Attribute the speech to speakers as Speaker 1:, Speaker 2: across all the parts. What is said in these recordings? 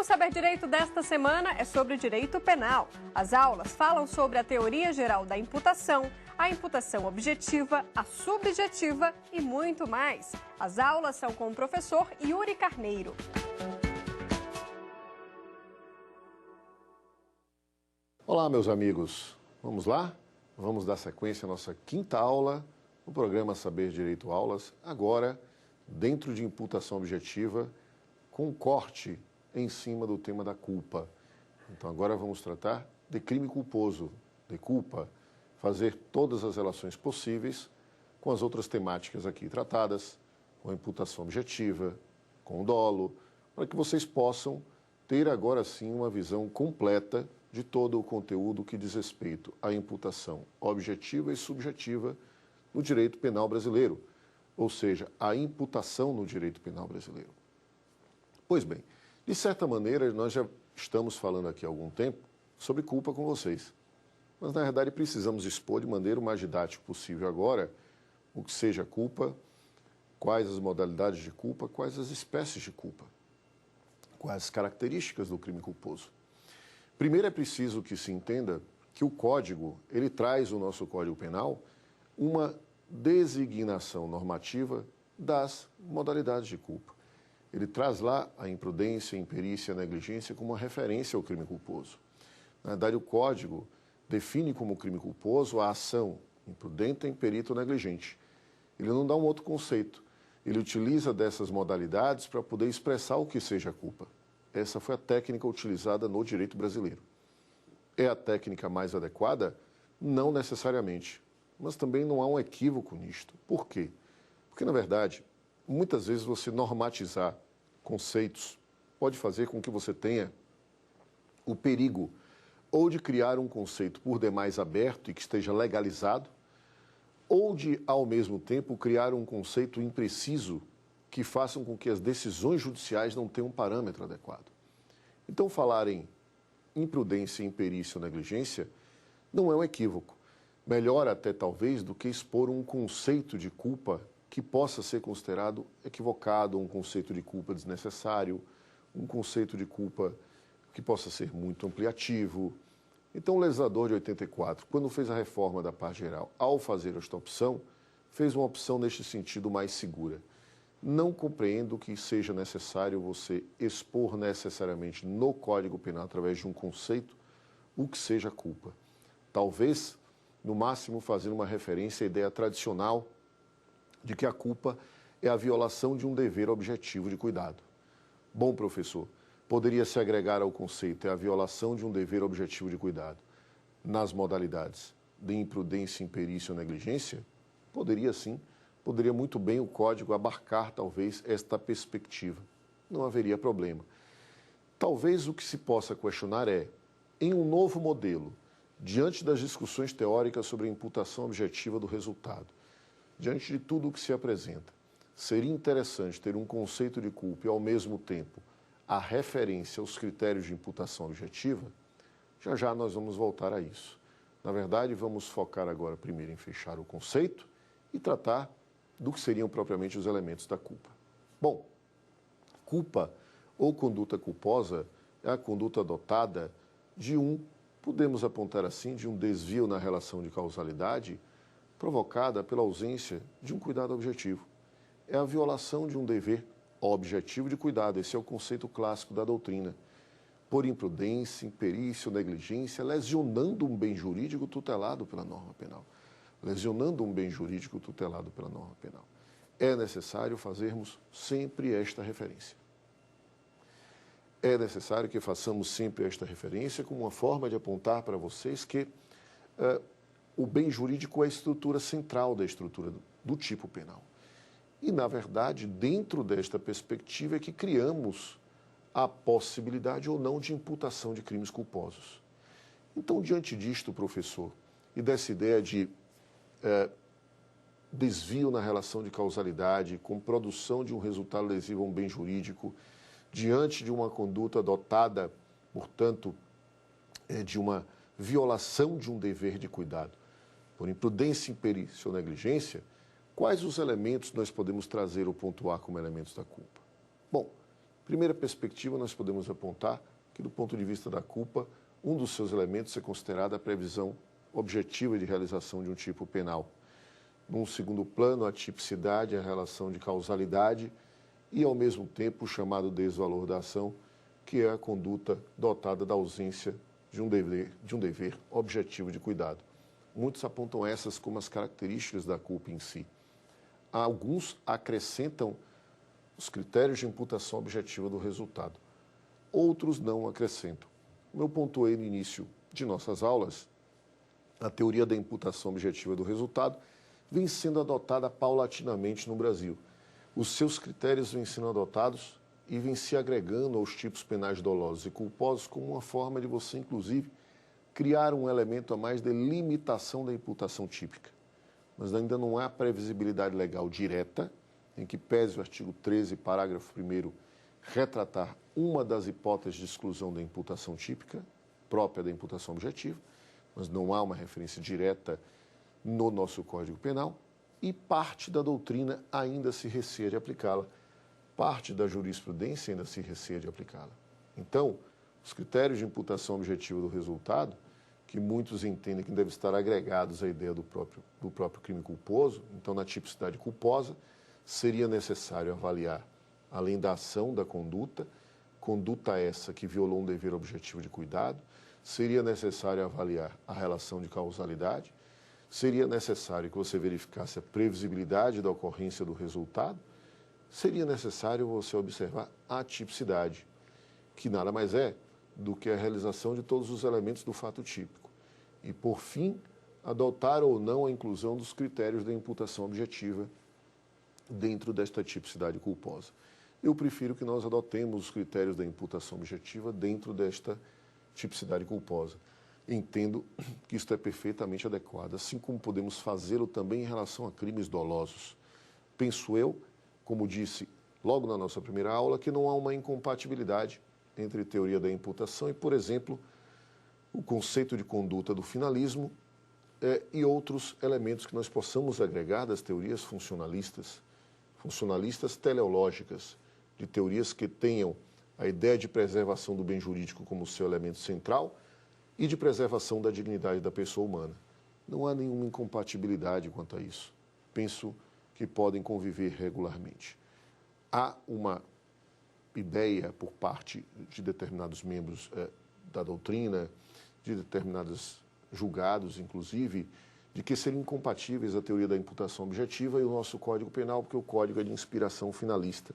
Speaker 1: Saber Direito desta semana é sobre direito penal. As aulas falam sobre a teoria geral da imputação, a imputação objetiva, a subjetiva e muito mais. As aulas são com o professor Yuri Carneiro.
Speaker 2: Olá, meus amigos. Vamos lá? Vamos dar sequência à nossa quinta aula no programa Saber Direito Aulas, agora dentro de imputação objetiva, com um corte em cima do tema da culpa. Então agora vamos tratar de crime culposo, de culpa, fazer todas as relações possíveis com as outras temáticas aqui tratadas, com a imputação objetiva, com o dolo, para que vocês possam ter agora sim uma visão completa de todo o conteúdo que diz respeito à imputação objetiva e subjetiva no direito penal brasileiro, ou seja, a imputação no direito penal brasileiro. Pois bem, de certa maneira, nós já estamos falando aqui há algum tempo sobre culpa com vocês. Mas, na verdade, precisamos expor de maneira o mais didática possível agora o que seja culpa, quais as modalidades de culpa, quais as espécies de culpa, quais as características do crime culposo. Primeiro é preciso que se entenda que o Código, ele traz o nosso Código Penal uma designação normativa das modalidades de culpa. Ele traz lá a imprudência, a imperícia, a negligência como uma referência ao crime culposo. Na verdade, o Código define como crime culposo a ação imprudente, imperita ou negligente. Ele não dá um outro conceito. Ele utiliza dessas modalidades para poder expressar o que seja a culpa. Essa foi a técnica utilizada no direito brasileiro. É a técnica mais adequada? Não necessariamente. Mas também não há um equívoco nisto. Por quê? Porque, na verdade, muitas vezes você normatizar conceitos pode fazer com que você tenha o perigo ou de criar um conceito por demais aberto e que esteja legalizado, ou de, ao mesmo tempo, criar um conceito impreciso que façam com que as decisões judiciais não tenham um parâmetro adequado. Então, falar em imprudência, imperícia ou negligência não é um equívoco. Melhor até, talvez, do que expor um conceito de culpa que possa ser considerado equivocado, um conceito de culpa desnecessário, um conceito de culpa que possa ser muito ampliativo. Então, o legislador de 84, quando fez a reforma da parte geral, ao fazer esta opção, fez uma opção neste sentido mais segura. Não compreendo que seja necessário você expor necessariamente no Código Penal, através de um conceito, o que seja culpa. Talvez, no máximo, fazendo uma referência à ideia tradicional de que a culpa é a violação de um dever objetivo de cuidado. Bom, professor, poderia se agregar ao conceito é a violação de um dever objetivo de cuidado nas modalidades de imprudência, imperícia ou negligência? Poderia sim. Poderia muito bem o Código abarcar, talvez, esta perspectiva. Não haveria problema. Talvez o que se possa questionar é, em um novo modelo, diante das discussões teóricas sobre a imputação objetiva do resultado, diante de tudo o que se apresenta, seria interessante ter um conceito de culpa e, ao mesmo tempo, a referência aos critérios de imputação objetiva? Já já nós vamos voltar a isso. Na verdade, vamos focar agora primeiro em fechar o conceito e tratar do que seriam propriamente os elementos da culpa. Bom, culpa ou conduta culposa é a conduta adotada de podemos apontar assim, de um desvio na relação de causalidade provocada pela ausência de um cuidado objetivo. É a violação de um dever objetivo de cuidado. Esse é o conceito clássico da doutrina. Por imprudência, imperícia ou negligência, lesionando um bem jurídico tutelado pela norma penal. Lesionando um bem jurídico tutelado pela norma penal. É necessário fazermos sempre esta referência. É necessário que façamos sempre esta referência como uma forma de apontar para vocês que o bem jurídico é a estrutura central da estrutura do tipo penal. E, na verdade, dentro desta perspectiva é que criamos a possibilidade ou não de imputação de crimes culposos. Então, diante disto, professor, e dessa ideia de desvio na relação de causalidade, com produção de um resultado lesivo a um bem jurídico, diante de uma conduta adotada, portanto, de uma violação de um dever de cuidado, por imprudência, imperícia ou negligência, quais os elementos nós podemos trazer ou pontuar como elementos da culpa? Bom, Primeira perspectiva, nós podemos apontar que, do ponto de vista da culpa, um dos seus elementos é considerada a previsão objetiva de realização de um tipo penal. Num segundo plano, a tipicidade, a relação de causalidade e, ao mesmo tempo, o chamado desvalor da ação, que é a conduta dotada da ausência de um dever objetivo de cuidado. Muitos apontam essas como as características da culpa em si. Alguns acrescentam os critérios de imputação objetiva do resultado. Outros não acrescentam. Como eu pontuei no início de nossas aulas, a teoria da imputação objetiva do resultado vem sendo adotada paulatinamente no Brasil. Os seus critérios vêm sendo adotados e vêm se agregando aos tipos penais dolosos e culposos como uma forma de você, inclusive, criar um elemento a mais de limitação da imputação típica. Mas ainda não há previsibilidade legal direta, em que pese o artigo 13, parágrafo 1º, retratar uma das hipóteses de exclusão da imputação típica, própria da imputação objetiva, mas não há uma referência direta no nosso Código Penal, e parte da doutrina ainda se receia de aplicá-la, parte da jurisprudência ainda se receia de aplicá-la. Então, os critérios de imputação objetiva do resultado, que muitos entendem que devem estar agregados à ideia do próprio crime culposo, então na tipicidade culposa, seria necessário avaliar, além da ação da conduta essa que violou um dever objetivo de cuidado, seria necessário avaliar a relação de causalidade, seria necessário que você verificasse a previsibilidade da ocorrência do resultado, seria necessário você observar a tipicidade, que nada mais é do que a realização de todos os elementos do fato típico. E, por fim, adotar ou não a inclusão dos critérios da imputação objetiva dentro desta tipicidade culposa. Eu prefiro que nós adotemos os critérios da imputação objetiva dentro desta tipicidade culposa. Entendo que isto é perfeitamente adequado, assim como podemos fazê-lo também em relação a crimes dolosos. Penso eu, como disse logo na nossa primeira aula, que não há uma incompatibilidade entre teoria da imputação e, por exemplo, o conceito de conduta do finalismo e outros elementos que nós possamos agregar das teorias funcionalistas teleológicas, de teorias que tenham a ideia de preservação do bem jurídico como seu elemento central e de preservação da dignidade da pessoa humana. Não há nenhuma incompatibilidade quanto a isso. Penso que podem conviver regularmente. Há uma ideia por parte de determinados membros da doutrina, de determinados julgados, inclusive, de que seriam incompatíveis a teoria da imputação objetiva e o nosso Código Penal, porque o Código é de inspiração finalista.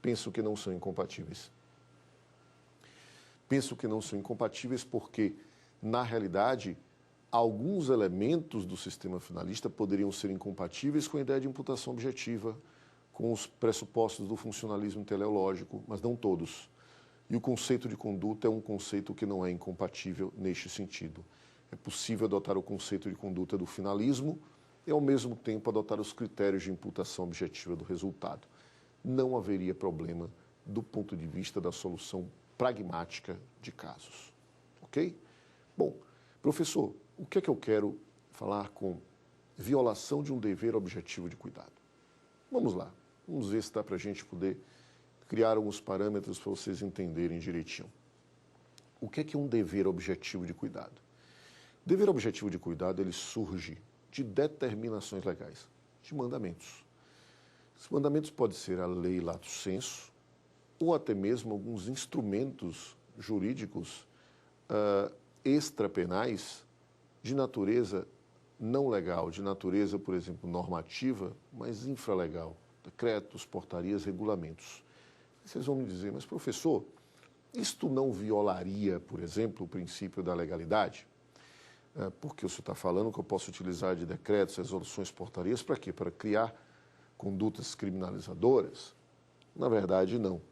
Speaker 2: Penso que não são incompatíveis. Penso que não são incompatíveis porque, na realidade, alguns elementos do sistema finalista poderiam ser incompatíveis com a ideia de imputação objetiva, com os pressupostos do funcionalismo teleológico, mas não todos. E o conceito de conduta é um conceito que não é incompatível neste sentido. É possível adotar o conceito de conduta do finalismo e, ao mesmo tempo, adotar os critérios de imputação objetiva do resultado. Não haveria problema do ponto de vista da solução pragmática de casos. Ok? Bom, professor, o que é que eu quero falar com violação de um dever objetivo de cuidado? Vamos lá. Vamos ver se dá para a gente poder criar alguns parâmetros para vocês entenderem direitinho. O que é um dever objetivo de cuidado? O dever objetivo de cuidado, ele surge de determinações legais, de mandamentos. Esses mandamentos podem ser a lei lato sensu ou até mesmo alguns instrumentos jurídicos extrapenais de natureza não legal, de natureza, por exemplo, normativa, mas infralegal. Decretos, portarias, regulamentos. Vocês vão me dizer, mas professor, isto não violaria, por exemplo, o princípio da legalidade? Porque o senhor está falando que eu posso utilizar de decretos, resoluções, portarias, para quê? Para criar condutas criminalizadoras? Na verdade, não.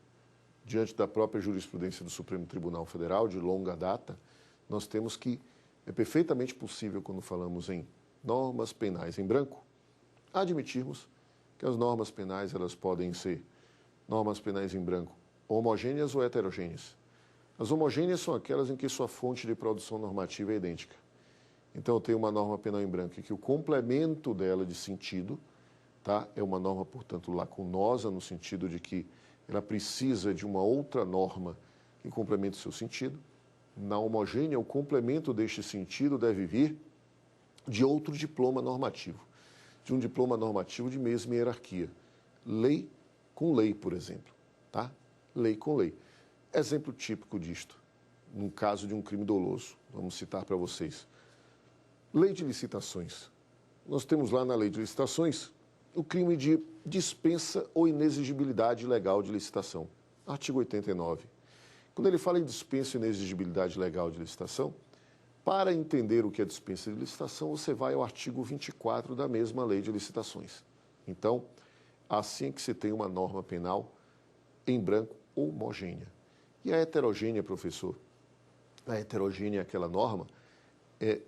Speaker 2: Diante da própria jurisprudência do Supremo Tribunal Federal, de longa data, nós temos que é perfeitamente possível, quando falamos em normas penais em branco, admitirmos que as normas penais elas podem ser normas penais em branco homogêneas ou heterogêneas. As homogêneas são aquelas em que sua fonte de produção normativa é idêntica. Então, eu tenho uma norma penal em branco e que o complemento dela de sentido é uma norma, portanto, lacunosa, no sentido de que ela precisa de uma outra norma que complemente o seu sentido. Na homogênea, o complemento deste sentido deve vir de outro diploma normativo, de um diploma normativo de mesma hierarquia. Lei com lei, por exemplo, tá? Lei com lei. Exemplo típico disto, num caso de um crime doloso, vamos citar para vocês. Lei de licitações. Nós temos lá na lei de licitações o crime de dispensa ou inexigibilidade legal de licitação. Artigo 89. Quando ele fala em dispensa e inexigibilidade legal de licitação, para entender o que é dispensa de licitação, você vai ao artigo 24 da mesma lei de licitações. Então, assim que se tem uma norma penal em branco homogênea. E a heterogênea, professor? A heterogênea é aquela norma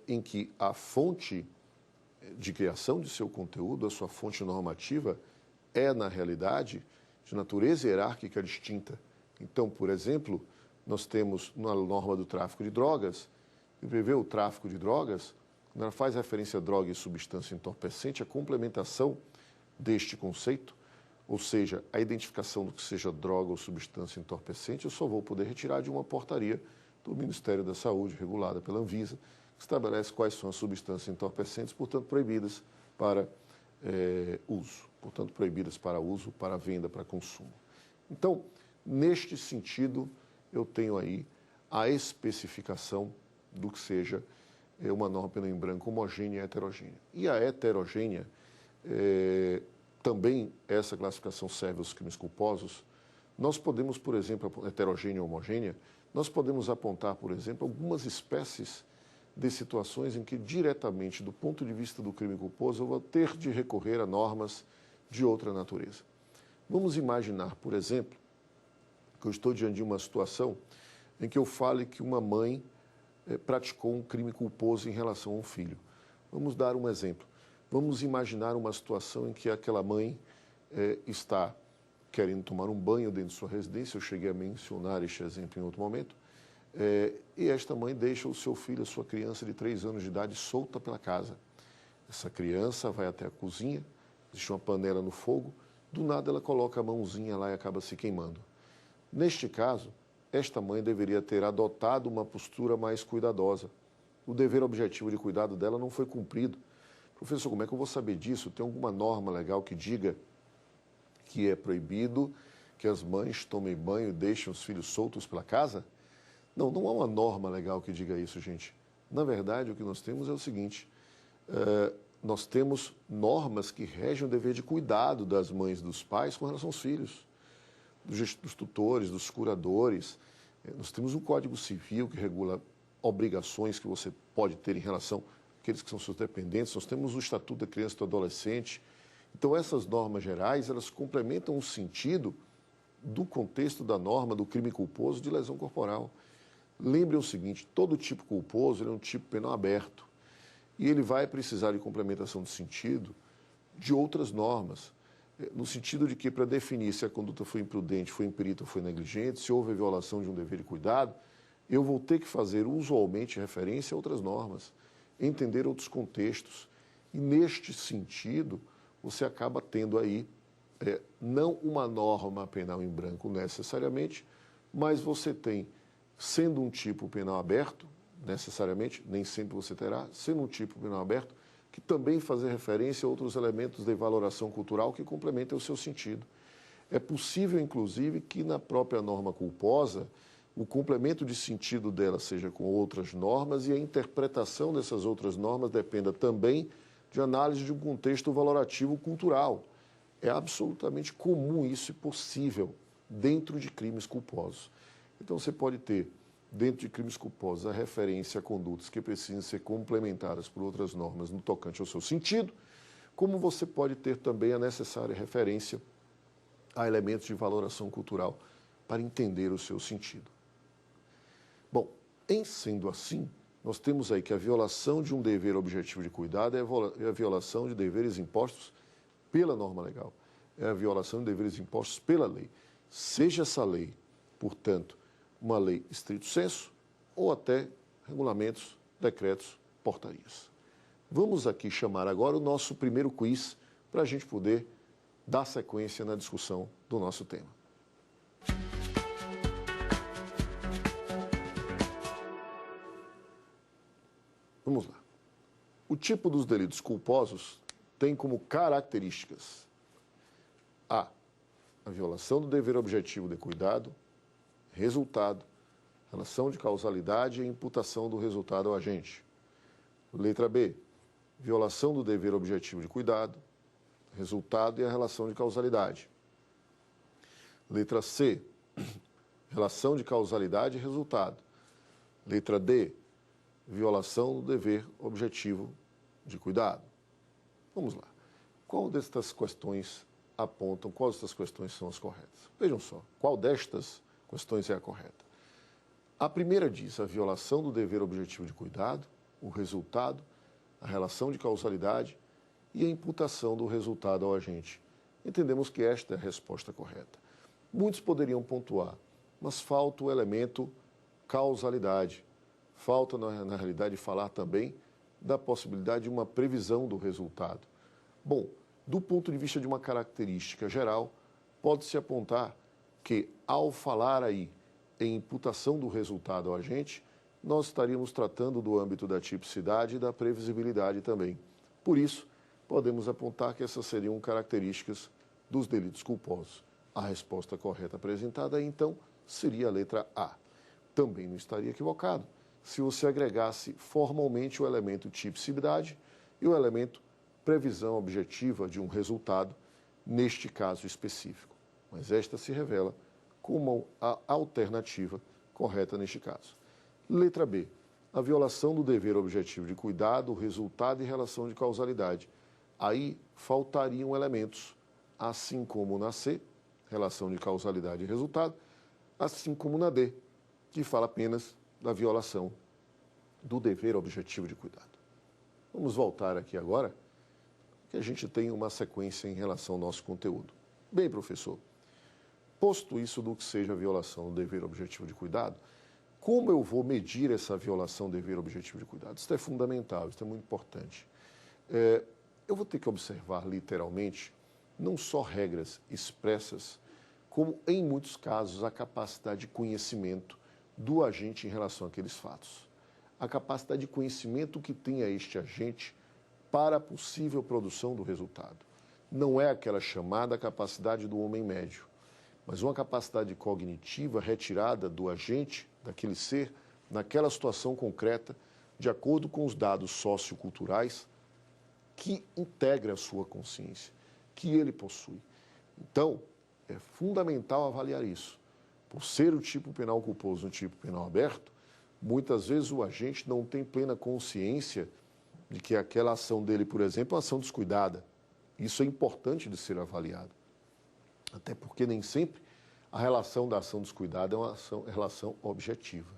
Speaker 2: em que a fonte de criação de seu conteúdo, a sua fonte normativa, é, na realidade, de natureza hierárquica distinta. Então, por exemplo, nós temos na norma do tráfico de drogas, que prevê o tráfico de drogas, quando ela faz referência a droga e substância entorpecente, a complementação deste conceito, ou seja, a identificação do que seja droga ou substância entorpecente, eu só vou poder retirar de uma portaria do Ministério da Saúde, regulada pela Anvisa, que estabelece quais são as substâncias entorpecentes, portanto proibidas para uso, portanto proibidas para uso, para venda, para consumo. Então, neste sentido, eu tenho aí a especificação do que seja uma norma penal em branco homogênea e heterogênea. E a heterogênea, também essa classificação serve aos crimes culposos. Nós podemos, por exemplo, heterogênea ou homogênea, nós podemos apontar, por exemplo, algumas espécies de situações em que, diretamente, do ponto de vista do crime culposo, eu vou ter de recorrer a normas de outra natureza. Vamos imaginar, por exemplo, que eu estou diante de uma situação em que eu fale que uma mãe praticou um crime culposo em relação a um filho. Vamos dar um exemplo. Vamos imaginar uma situação em que aquela mãe está querendo tomar um banho dentro de sua residência. Eu cheguei a mencionar este exemplo em outro momento. E esta mãe deixa o seu filho, a sua criança de 3 anos de idade, solta pela casa. Essa criança vai até a cozinha, existe uma panela no fogo, do nada ela coloca a mãozinha lá e acaba se queimando. Neste caso, esta mãe deveria ter adotado uma postura mais cuidadosa. O dever objetivo de cuidado dela não foi cumprido. Professor, como é que eu vou saber disso? Tem alguma norma legal que diga que é proibido que as mães tomem banho e deixem os filhos soltos pela casa? Não, não há uma norma legal que diga isso, gente. Na verdade, o que nós temos é o seguinte, nós temos normas que regem o dever de cuidado das mães e dos pais com relação aos filhos, dos tutores, dos curadores. Nós temos um Código Civil que regula obrigações que você pode ter em relação àqueles que são seus dependentes. Nós temos o Estatuto da Criança e do Adolescente. Então, essas normas gerais, elas complementam o sentido do contexto da norma do crime culposo de lesão corporal. Lembre o seguinte, todo tipo culposo é um tipo penal aberto e ele vai precisar de complementação de sentido de outras normas, no sentido de que, para definir se a conduta foi imprudente, foi imperita ou foi negligente, se houve violação de um dever de cuidado, eu vou ter que fazer usualmente referência a outras normas, entender outros contextos. E, neste sentido, você acaba tendo aí não uma norma penal em branco necessariamente, mas você tem, sendo um tipo penal aberto, necessariamente, nem sempre você terá, sendo um tipo penal aberto, que também fazer referência a outros elementos de valoração cultural que complementem o seu sentido. É possível, inclusive, que na própria norma culposa, o complemento de sentido dela seja com outras normas e a interpretação dessas outras normas dependa também de análise de um contexto valorativo cultural. É absolutamente comum isso e possível dentro de crimes culposos. Então, você pode ter, dentro de crimes culposos, a referência a condutas que precisam ser complementadas por outras normas no tocante ao seu sentido, como você pode ter também a necessária referência a elementos de valoração cultural para entender o seu sentido. Bom, em sendo assim, nós temos aí que a violação de um dever objetivo de cuidado é a violação de deveres impostos pela norma legal, é a violação de deveres impostos pela lei. Seja essa lei, portanto, uma lei estrito sensu ou até regulamentos, decretos, portarias. Vamos aqui chamar agora o nosso primeiro quiz para a gente poder dar sequência na discussão do nosso tema. Vamos lá. O tipo dos delitos culposos tem como características a violação do dever objetivo de cuidado, resultado, relação de causalidade e imputação do resultado ao agente. Letra B, violação do dever objetivo de cuidado, resultado e a relação de causalidade. Letra C, relação de causalidade e resultado. Letra D, violação do dever objetivo de cuidado. Vamos lá. Qual destas questões apontam, quais destas questões são as corretas? Vejam só, qual destas questões é a correta? A primeira diz a violação do dever objetivo de cuidado, o resultado, a relação de causalidade e a imputação do resultado ao agente. Entendemos que esta é a resposta correta. Muitos poderiam pontuar, mas falta o elemento causalidade. Falta, na realidade, falar também da possibilidade de uma previsão do resultado. Bom, do ponto de vista de uma característica geral, pode-se apontar que, ao falar aí em imputação do resultado ao agente, nós estaríamos tratando do âmbito da tipicidade e da previsibilidade também. Por isso, podemos apontar que essas seriam características dos delitos culposos. A resposta correta apresentada, então, seria a letra A. Também não estaria equivocado se você agregasse formalmente o elemento tipicidade e o elemento previsão objetiva de um resultado, neste caso específico. Mas esta se revela como a alternativa correta neste caso. Letra B. A violação do dever objetivo de cuidado, resultado e relação de causalidade. Aí faltariam elementos, assim como na C, relação de causalidade e resultado, assim como na D, que fala apenas da violação do dever objetivo de cuidado. Vamos voltar aqui agora, que a gente tem uma sequência em relação ao nosso conteúdo. Bem, professor, posto isso do que seja a violação do dever objetivo de cuidado, como eu vou medir essa violação do dever objetivo de cuidado? Isso é fundamental, isso é muito importante. Eu vou ter que observar, literalmente, não só regras expressas, como, em muitos casos, a capacidade de conhecimento do agente em relação àqueles fatos. A capacidade de conhecimento que tenha este agente para a possível produção do resultado. Não é aquela chamada capacidade do homem médio, mas uma capacidade cognitiva retirada do agente, daquele ser, naquela situação concreta, de acordo com os dados socioculturais que integra a sua consciência, que ele possui. Então, é fundamental avaliar isso. Por ser o tipo penal culposo um tipo penal aberto, muitas vezes o agente não tem plena consciência de que aquela ação dele, por exemplo, é uma ação descuidada. Isso é importante de ser avaliado. Até porque nem sempre a relação da ação descuidada é uma relação objetiva.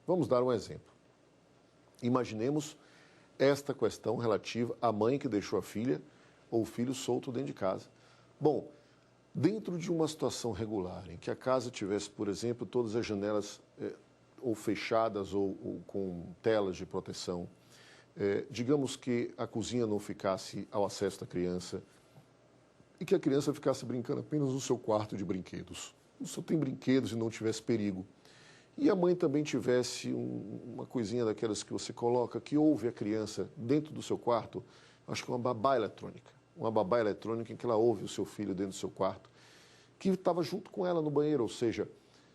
Speaker 2: Vamos dar um exemplo. Imaginemos esta questão relativa à mãe que deixou a filha ou o filho solto dentro de casa. Bom, dentro de uma situação regular, em que a casa tivesse, por exemplo, todas as janelas ou fechadas ou com telas de proteção, digamos que a cozinha não ficasse ao acesso da criança e que a criança ficasse brincando apenas no seu quarto de brinquedos. Só tem brinquedos e não tivesse perigo. E a mãe também tivesse uma coisinha daquelas que você coloca, que ouve a criança dentro do seu quarto, acho que é uma babá eletrônica. Uma babá eletrônica em que ela ouve o seu filho dentro do seu quarto, que estava junto com ela no banheiro, ou seja,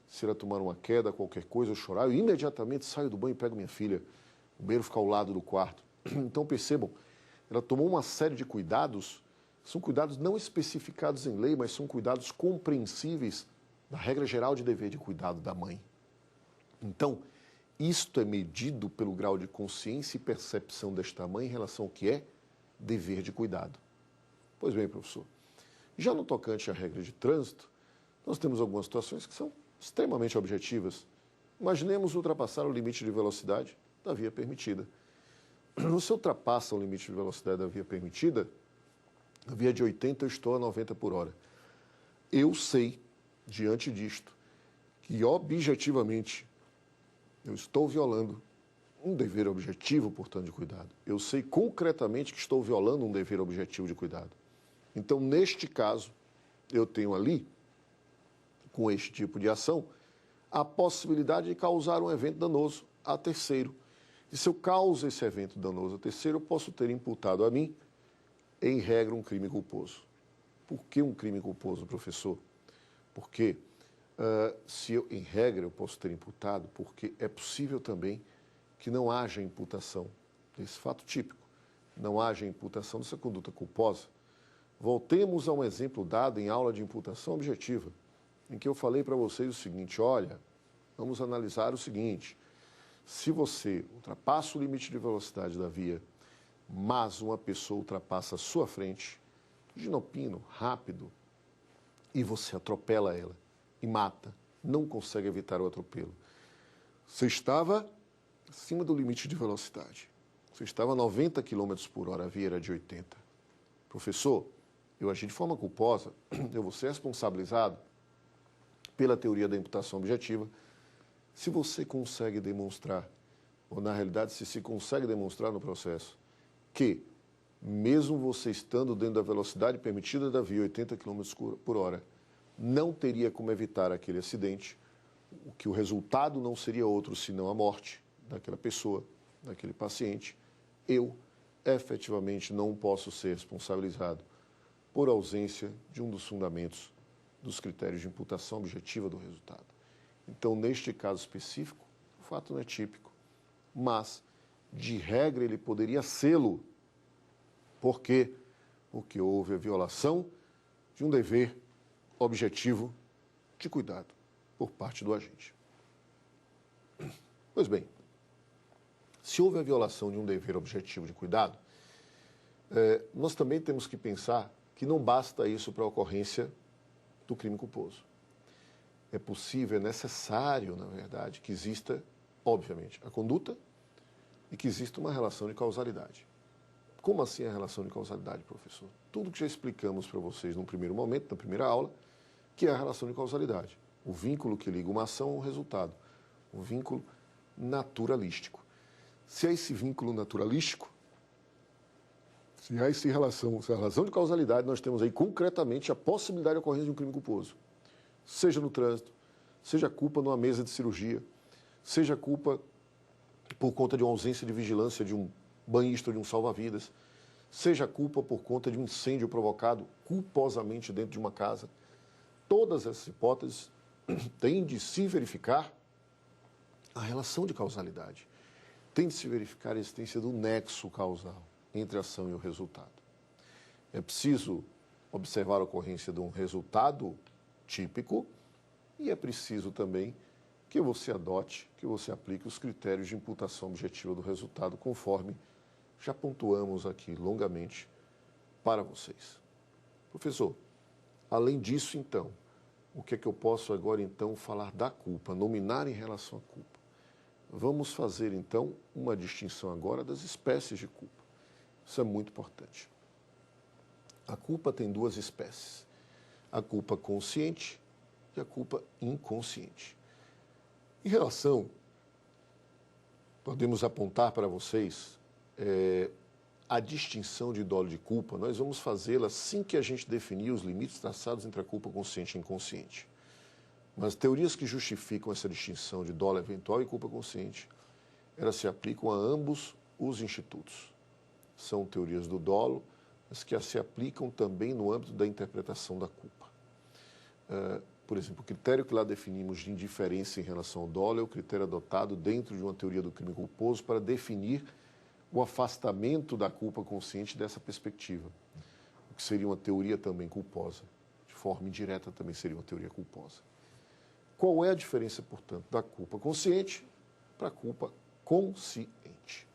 Speaker 2: se ela tomar uma queda, qualquer coisa, ou chorar, eu imediatamente saio do banho e pego minha filha. O banheiro fica ao lado do quarto. Então, percebam, ela tomou uma série de cuidados, são cuidados não especificados em lei, mas são cuidados compreensíveis da regra geral de dever de cuidado da mãe. Então, isto é medido pelo grau de consciência e percepção desta mãe em relação ao que é dever de cuidado. Pois bem, professor, já no tocante à regra de trânsito, nós temos algumas situações que são extremamente objetivas. Imaginemos ultrapassar o limite de velocidade da via permitida. Você ultrapassa o limite de velocidade da via permitida, a via de 80 eu estou a 90 por hora. Eu sei, diante disto, que objetivamente eu estou violando um dever objetivo, portanto, de cuidado. Eu sei concretamente que estou violando um dever objetivo de cuidado. Então, neste caso, eu tenho ali, com este tipo de ação, a possibilidade de causar um evento danoso a terceiro. E se eu causo esse evento danoso a terceiro, eu posso ter imputado a mim, em regra, um crime culposo. Por que um crime culposo, professor? Porque, se eu, em regra, eu posso ter imputado, porque é possível também que não haja imputação desse fato típico, não haja imputação dessa conduta culposa. Voltemos a um exemplo dado em aula de imputação objetiva, em que eu falei para vocês o seguinte: olha, vamos analisar o seguinte, se você ultrapassa o limite de velocidade da via, mas uma pessoa ultrapassa a sua frente, ginopino, rápido, e você atropela ela e mata, não consegue evitar o atropelo. Você estava acima do limite de velocidade. Você estava a 90 km por hora, a via era de 80. Professor, eu agi de forma culposa, eu vou ser responsabilizado pela teoria da imputação objetiva. Se você consegue demonstrar, ou na realidade se consegue demonstrar no processo, que mesmo você estando dentro da velocidade permitida da via, 80 km por hora, não teria como evitar aquele acidente, que o resultado não seria outro senão a morte daquela pessoa, daquele paciente, eu efetivamente não posso ser responsabilizado por ausência de um dos fundamentos dos critérios de imputação objetiva do resultado. Então, neste caso específico, o fato não é típico, mas, de regra, ele poderia sê-lo. Por quê? Porque houve a violação de um dever objetivo de cuidado por parte do agente. Pois bem, se houve a violação de um dever objetivo de cuidado, nós também temos que pensar que não basta isso para a ocorrência do crime culposo. É possível, é necessário, na verdade, que exista, obviamente, a conduta e que exista uma relação de causalidade. Como assim a relação de causalidade, professor? Tudo que já explicamos para vocês num primeiro momento, na primeira aula, que é a relação de causalidade. O vínculo que liga uma ação a um resultado. Um vínculo naturalístico. Se há esse vínculo naturalístico, se há essa relação de causalidade, nós temos aí concretamente a possibilidade de ocorrência de um crime culposo. Seja no trânsito, seja culpa numa mesa de cirurgia, seja culpa por conta de uma ausência de vigilância de um banhista ou de um salva-vidas, seja culpa por conta de um incêndio provocado culposamente dentro de uma casa. Todas essas hipóteses têm de se verificar a relação de causalidade. Tem de se verificar a existência do nexo causal entre a ação e o resultado. É preciso observar a ocorrência de um resultado típico e é preciso também que você adote, que você aplique os critérios de imputação objetiva do resultado, conforme já pontuamos aqui longamente para vocês. Professor, além disso, então, o que é que eu posso agora, então, falar da culpa, nominar em relação à culpa? Vamos fazer, então, uma distinção agora das espécies de culpa. Isso é muito importante. A culpa tem duas espécies. A culpa consciente e a culpa inconsciente. Em relação, podemos apontar para vocês a distinção de dolo de culpa, nós vamos fazê-la assim que a gente definir os limites traçados entre a culpa consciente e inconsciente. Mas teorias que justificam essa distinção de dolo eventual e culpa consciente, elas se aplicam a ambos os institutos. São teorias do dolo, mas que se aplicam também no âmbito da interpretação da culpa. Por exemplo, o critério que lá definimos de indiferença em relação ao dolo é o critério adotado dentro de uma teoria do crime culposo para definir o afastamento da culpa consciente dessa perspectiva, o que seria uma teoria também culposa. De forma indireta também seria uma teoria culposa. Qual é a diferença, portanto, da culpa consciente para a culpa consciente?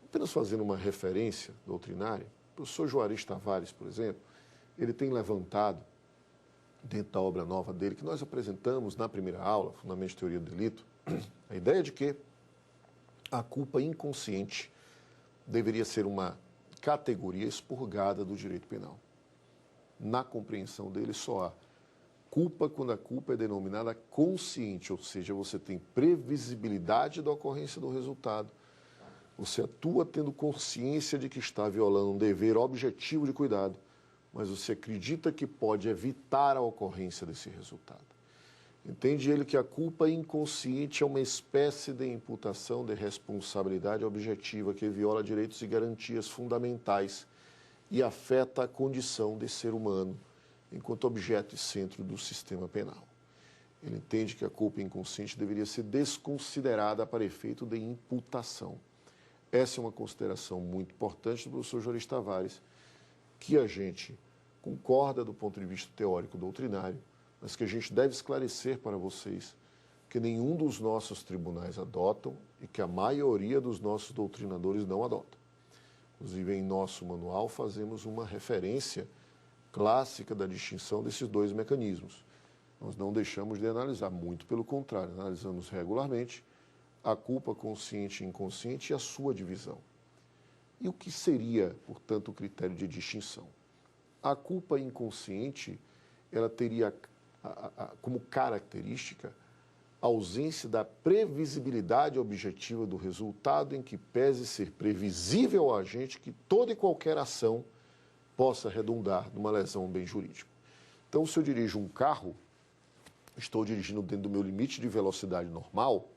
Speaker 2: Apenas fazendo uma referência doutrinária, o professor Juarez Tavares, por exemplo, ele tem levantado, dentro da obra nova dele, que nós apresentamos na primeira aula, Fundamentos de Teoria do Delito, a ideia de que a culpa inconsciente deveria ser uma categoria expurgada do direito penal. Na compreensão dele, só há culpa quando a culpa é denominada consciente, ou seja, você tem previsibilidade da ocorrência do resultado, você atua tendo consciência de que está violando um dever objetivo de cuidado, mas você acredita que pode evitar a ocorrência desse resultado. Entende ele que a culpa inconsciente é uma espécie de imputação de responsabilidade objetiva que viola direitos e garantias fundamentais e afeta a condição de ser humano enquanto objeto e centro do sistema penal. Ele entende que a culpa inconsciente deveria ser desconsiderada para efeito de imputação. Essa é uma consideração muito importante do professor Juarez Tavares, que a gente concorda do ponto de vista teórico doutrinário, mas que a gente deve esclarecer para vocês que nenhum dos nossos tribunais adotam e que a maioria dos nossos doutrinadores não adota. Inclusive, em nosso manual, fazemos uma referência clássica da distinção desses dois mecanismos. Nós não deixamos de analisar, muito pelo contrário, analisamos regularmente a culpa consciente e inconsciente e a sua divisão. E o que seria, portanto, o critério de distinção? A culpa inconsciente, ela teria como característica a ausência da previsibilidade objetiva do resultado, em que pese ser previsível ao agente que toda e qualquer ação possa redundar numa lesão bem jurídico. Então, se eu dirijo um carro, estou dirigindo dentro do meu limite de velocidade normal,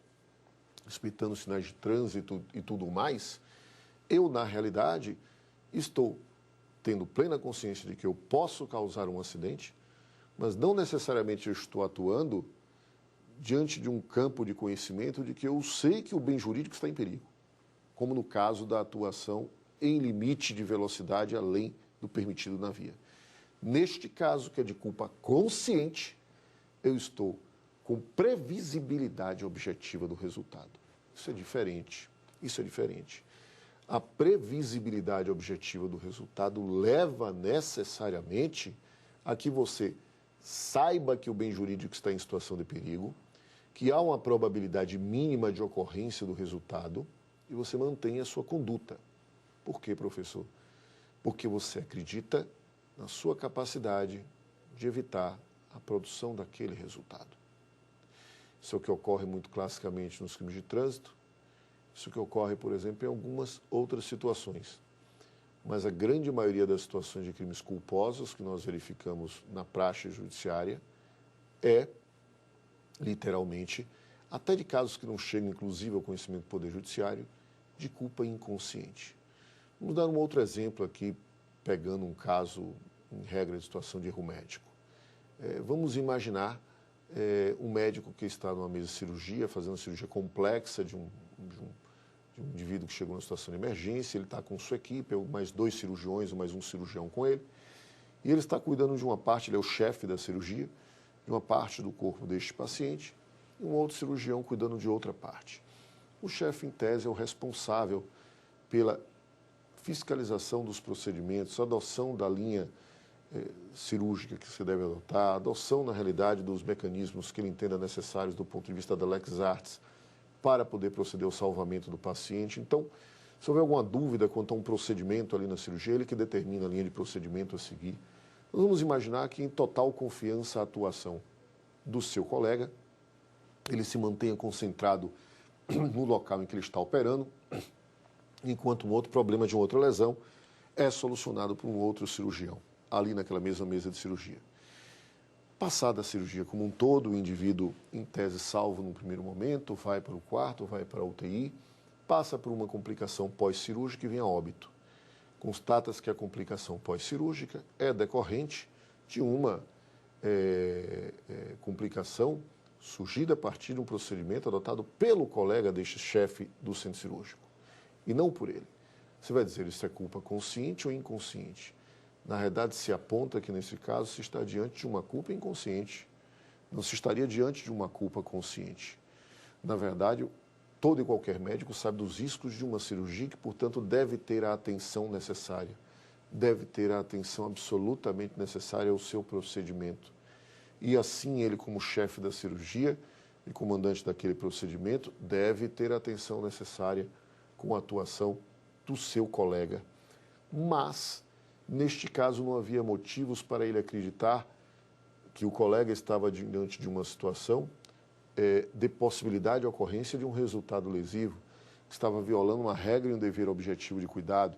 Speaker 2: respeitando sinais de trânsito e tudo mais, eu, na realidade, estou tendo plena consciência de que eu posso causar um acidente, mas não necessariamente eu estou atuando diante de um campo de conhecimento de que eu sei que o bem jurídico está em perigo, como no caso da atuação em limite de velocidade além do permitido na via. Neste caso, que é de culpa consciente, eu estou com previsibilidade objetiva do resultado. Isso é diferente. Isso é diferente. A previsibilidade objetiva do resultado leva necessariamente a que você saiba que o bem jurídico está em situação de perigo, que há uma probabilidade mínima de ocorrência do resultado e você mantenha a sua conduta. Por quê, professor? Porque você acredita na sua capacidade de evitar a produção daquele resultado. Isso é o que ocorre muito classicamente nos crimes de trânsito, isso que ocorre, por exemplo, em algumas outras situações. Mas a grande maioria das situações de crimes culposos que nós verificamos na praxe judiciária é, literalmente, até de casos que não chegam, inclusive, ao conhecimento do Poder Judiciário, de culpa inconsciente. Vamos dar um outro exemplo aqui, pegando um caso, em regra, de situação de erro médico. Vamos imaginar um médico que está numa mesa de cirurgia, fazendo uma cirurgia complexa de um indivíduo que chegou numa situação de emergência, ele está com sua equipe, mais 2 cirurgiões, mais um cirurgião com ele, e ele está cuidando de uma parte, ele é o chefe da cirurgia, de uma parte do corpo deste paciente, e um outro cirurgião cuidando de outra parte. O chefe, em tese, é o responsável pela fiscalização dos procedimentos, adoção da linha cirúrgica que você deve adotar, adoção, na realidade, dos mecanismos que ele entenda necessários do ponto de vista da Lex Artis, para poder proceder ao salvamento do paciente. Então, se houver alguma dúvida quanto a um procedimento ali na cirurgia, ele que determina a linha de procedimento a seguir. Nós vamos imaginar que, em total confiança, a atuação do seu colega, ele se mantenha concentrado no local em que ele está operando, enquanto um outro problema de uma outra lesão é solucionado por um outro cirurgião, ali naquela mesma mesa de cirurgia. Passada a cirurgia como um todo, o indivíduo, em tese, salvo no primeiro momento, vai para o quarto, vai para a UTI, passa por uma complicação pós-cirúrgica e vem a óbito. Constata-se que a complicação pós-cirúrgica é decorrente de uma complicação surgida a partir de um procedimento adotado pelo colega deste chefe do centro cirúrgico, e não por ele. Você vai dizer, isso é culpa consciente ou inconsciente? Na realidade, se aponta que, nesse caso, se está diante de uma culpa inconsciente. Não se estaria diante de uma culpa consciente. Na verdade, todo e qualquer médico sabe dos riscos de uma cirurgia que, portanto, deve ter a atenção necessária. Deve ter a atenção absolutamente necessária ao seu procedimento. E assim, ele, como chefe da cirurgia e comandante daquele procedimento, deve ter a atenção necessária com a atuação do seu colega. Mas, neste caso, não havia motivos para ele acreditar que o colega estava diante de uma situação de possibilidade de ocorrência de um resultado lesivo, que estava violando uma regra e um dever objetivo de cuidado,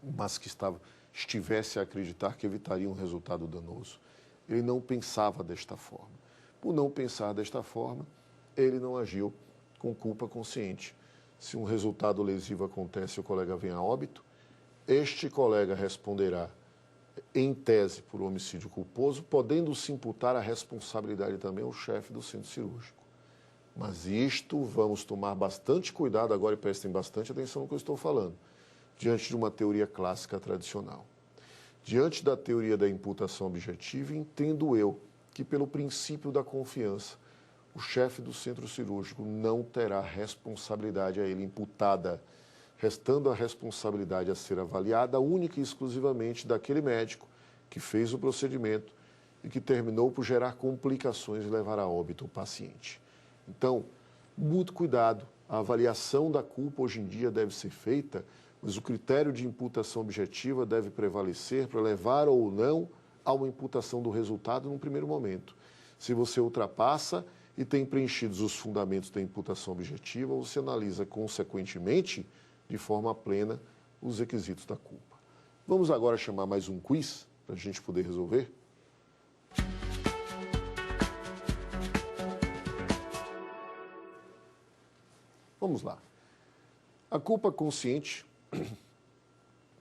Speaker 2: mas que estivesse a acreditar que evitaria um resultado danoso. Ele não pensava desta forma. Por não pensar desta forma, ele não agiu com culpa consciente. Se um resultado lesivo acontece e o colega vem a óbito, este colega responderá, em tese, por homicídio culposo, podendo se imputar a responsabilidade também ao chefe do centro cirúrgico. Mas isto vamos tomar bastante cuidado agora e prestem bastante atenção no que eu estou falando, diante de uma teoria clássica tradicional. Diante da teoria da imputação objetiva, entendo eu que, pelo princípio da confiança, o chefe do centro cirúrgico não terá responsabilidade a ele imputada, restando a responsabilidade a ser avaliada única e exclusivamente daquele médico que fez o procedimento e que terminou por gerar complicações e levar a óbito o paciente. Então, muito cuidado, a avaliação da culpa hoje em dia deve ser feita, mas o critério de imputação objetiva deve prevalecer para levar ou não a uma imputação do resultado num primeiro momento. Se você ultrapassa e tem preenchidos os fundamentos da imputação objetiva, você analisa consequentemente, de forma plena, os requisitos da culpa. Vamos agora chamar mais um quiz para a gente poder resolver? Vamos lá. A culpa consciente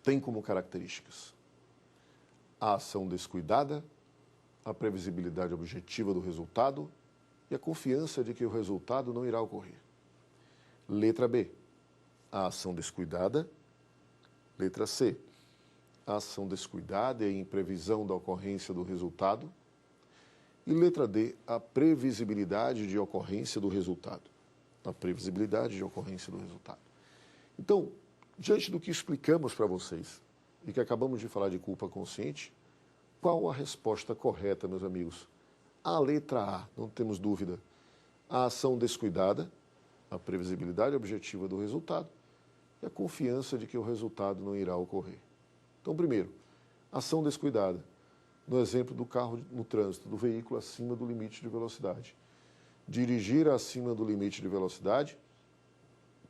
Speaker 2: tem como características a ação descuidada, a previsibilidade objetiva do resultado e a confiança de que o resultado não irá ocorrer. Letra B, a ação descuidada. Letra C, a ação descuidada e a imprevisão da ocorrência do resultado. E letra D, a previsibilidade de ocorrência do resultado. A previsibilidade de ocorrência do resultado. Então, diante do que explicamos para vocês e que acabamos de falar de culpa consciente, qual a resposta correta, meus amigos? A letra A, não temos dúvida. A ação descuidada, a previsibilidade objetiva do resultado e a confiança de que o resultado não irá ocorrer. Então, primeiro, ação descuidada. No exemplo do carro no trânsito, do veículo acima do limite de velocidade. Dirigir acima do limite de velocidade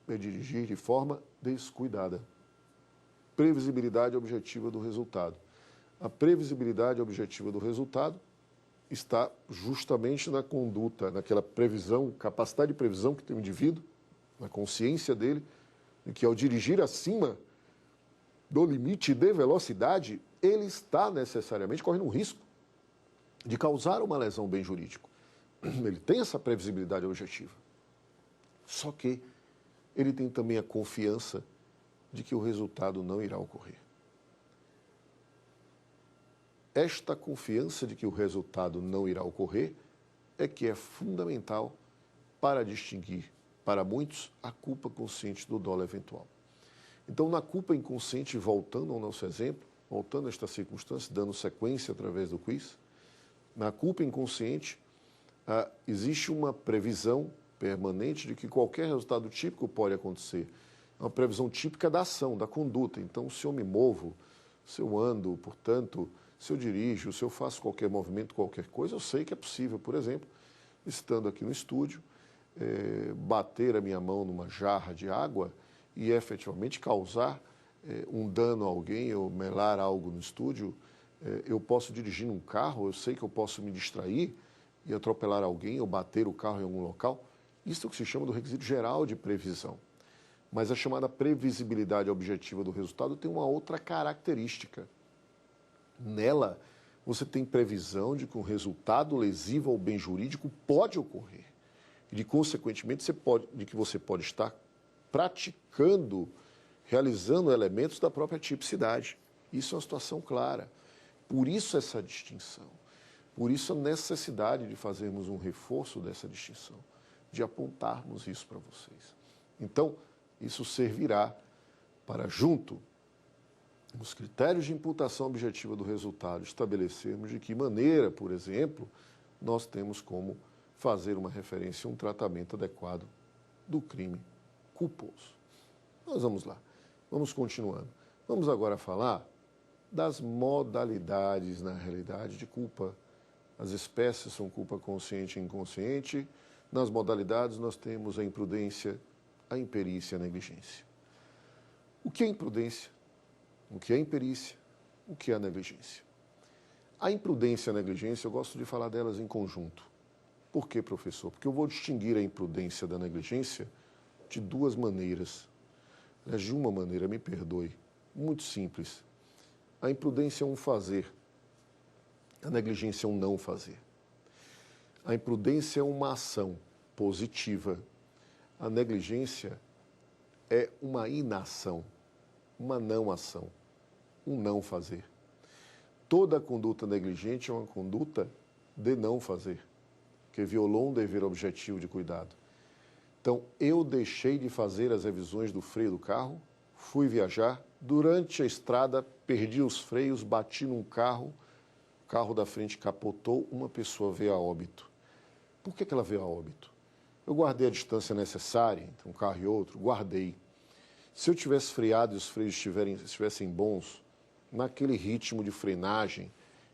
Speaker 2: é dirigir de forma descuidada. Previsibilidade objetiva do resultado. A previsibilidade objetiva do resultado está justamente na conduta, naquela previsão, capacidade de previsão que tem o indivíduo, na consciência dele, de que ao dirigir acima do limite de velocidade, ele está necessariamente correndo um risco de causar uma lesão ao bem jurídico. Ele tem essa previsibilidade objetiva. Só que ele tem também a confiança de que o resultado não irá ocorrer. Esta confiança de que o resultado não irá ocorrer é que é fundamental para distinguir, para muitos, a culpa consciente do dolo eventual. Então, na culpa inconsciente, voltando ao nosso exemplo, voltando a esta circunstância, dando sequência através do quiz, na culpa inconsciente, existe uma previsão permanente de que qualquer resultado típico pode acontecer. É uma previsão típica da ação, da conduta. Então, se eu me movo, se eu ando, portanto, se eu dirijo, se eu faço qualquer movimento, qualquer coisa, eu sei que é possível, por exemplo, estando aqui no estúdio, bater a minha mão numa jarra de água e efetivamente causar um dano a alguém ou melar algo no estúdio. Eu posso dirigir num carro, eu sei que eu posso me distrair e atropelar alguém ou bater o carro em algum local. Isso é o que se chama do requisito geral de previsão. Mas a chamada previsibilidade objetiva do resultado tem uma outra característica. Nela, você tem previsão de que um resultado lesivo ao bem jurídico pode ocorrer. E, de, consequentemente, de que você pode estar praticando, realizando elementos da própria tipicidade. Isso é uma situação clara. Por isso essa distinção. Por isso a necessidade de fazermos um reforço dessa distinção, de apontarmos isso para vocês. Então, isso servirá para, junto os critérios de imputação objetiva do resultado, estabelecermos de que maneira, por exemplo, nós temos como fazer uma referência, um tratamento adequado do crime culposo. Nós vamos lá, vamos continuando. Vamos agora falar das modalidades, na realidade, de culpa. As espécies são culpa consciente e inconsciente. Nas modalidades, nós temos a imprudência, a imperícia e a negligência. O que é imprudência? O que é imperícia? O que é a negligência? A imprudência e a negligência, eu gosto de falar delas em conjunto. Por quê, professor? Porque eu vou distinguir a imprudência da negligência de duas maneiras. Aliás, de uma maneira, me perdoe, muito simples. A imprudência é um fazer, a negligência é um não fazer. A imprudência é uma ação positiva, a negligência é uma inação, uma não ação, um não fazer. Toda conduta negligente é uma conduta de não fazer, que violou um dever objetivo de cuidado. Então, eu deixei de fazer as revisões do freio do carro, fui viajar, durante a estrada perdi os freios, bati num carro, o carro da frente capotou, uma pessoa veio a óbito. Por que ela veio a óbito? Eu guardei a distância necessária entre um carro e outro, guardei. Se eu tivesse freado e os freios estivessem bons, naquele ritmo de frenagem,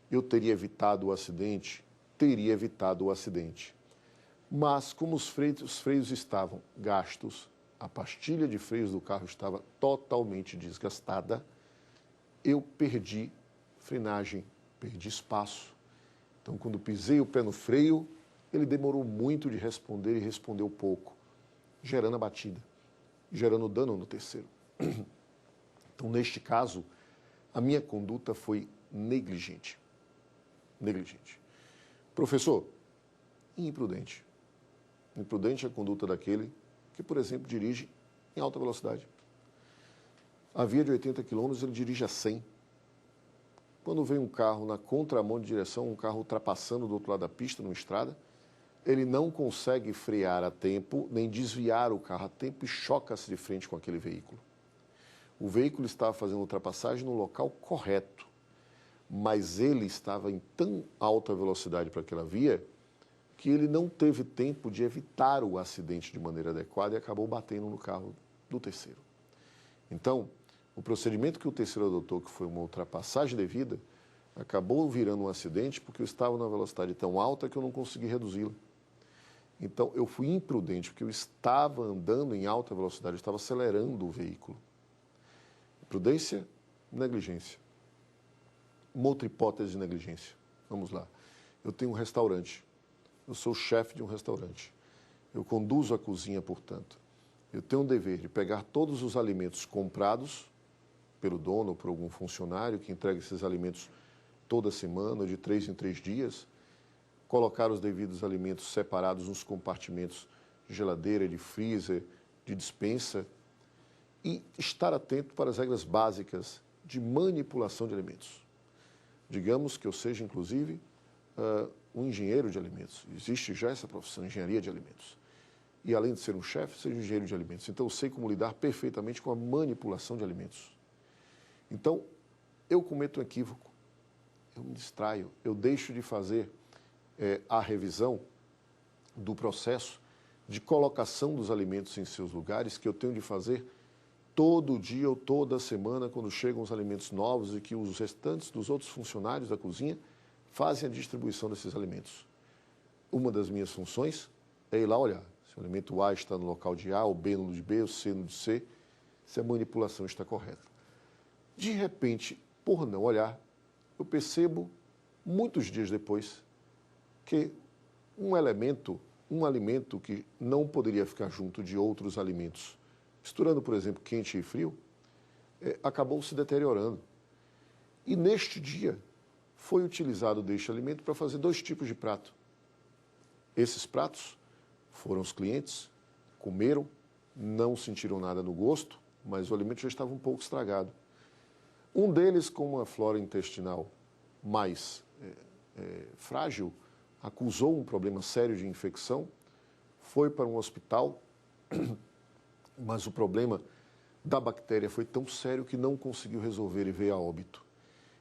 Speaker 2: eu teria evitado o acidente, Mas, como os freios estavam gastos, a pastilha de freios do carro estava totalmente desgastada, eu perdi frenagem, perdi espaço. Então, quando pisei o pé no freio, ele demorou muito de responder e respondeu pouco, gerando a batida, gerando dano no terceiro. Então, neste caso, a minha conduta foi negligente. Professor, imprudente. Imprudente é a conduta daquele que, por exemplo, dirige em alta velocidade. A via de 80 km, ele dirige a 100. Quando vem um carro na contramão de direção, um carro ultrapassando do outro lado da pista, numa estrada, ele não consegue frear a tempo, nem desviar o carro a tempo e choca-se de frente com aquele veículo. O veículo estava fazendo ultrapassagem no local correto, mas ele estava em tão alta velocidade para aquela via que ele não teve tempo de evitar o acidente de maneira adequada e acabou batendo no carro do terceiro. Então, o procedimento que o terceiro adotou, que foi uma ultrapassagem devida, acabou virando um acidente porque eu estava numa velocidade tão alta que eu não consegui reduzi-la. Então, eu fui imprudente porque eu estava andando em alta velocidade, eu estava acelerando o veículo. Prudência, negligência. Uma outra hipótese de negligência. Vamos lá. Eu tenho um restaurante. Eu sou chefe de um restaurante. Eu conduzo a cozinha, portanto. Eu tenho o dever de pegar todos os alimentos comprados pelo dono ou por algum funcionário que entrega esses alimentos toda semana, de 3 em 3 dias, colocar os devidos alimentos separados nos compartimentos de geladeira, de freezer, de despensa e estar atento para as regras básicas de manipulação de alimentos. Digamos que eu seja, inclusive, um engenheiro de alimentos. Existe já essa profissão, engenharia de alimentos. E, além de ser um chefe, seja um engenheiro de alimentos. Então, eu sei como lidar perfeitamente com a manipulação de alimentos. Então, eu cometo um equívoco, eu me distraio, eu deixo de fazer a revisão do processo de colocação dos alimentos em seus lugares, que eu tenho de fazer todo dia ou toda semana, quando chegam os alimentos novos e que os restantes dos outros funcionários da cozinha fazem a distribuição desses alimentos. Uma das minhas funções é ir lá olhar se o alimento A está no local de A, o B no de B, o C no de C, se a manipulação está correta. De repente, por não olhar, eu percebo, muitos dias depois, que um alimento que não poderia ficar junto de outros alimentos, misturando, por exemplo, quente e frio, acabou se deteriorando. E neste dia, foi utilizado deste alimento para fazer 2 tipos de prato. Esses pratos foram os clientes, comeram, não sentiram nada no gosto, mas o alimento já estava um pouco estragado. Um deles, com uma flora intestinal mais frágil, acusou um problema sério de infecção, foi para um hospital, mas o problema da bactéria foi tão sério que não conseguiu resolver e veio a óbito.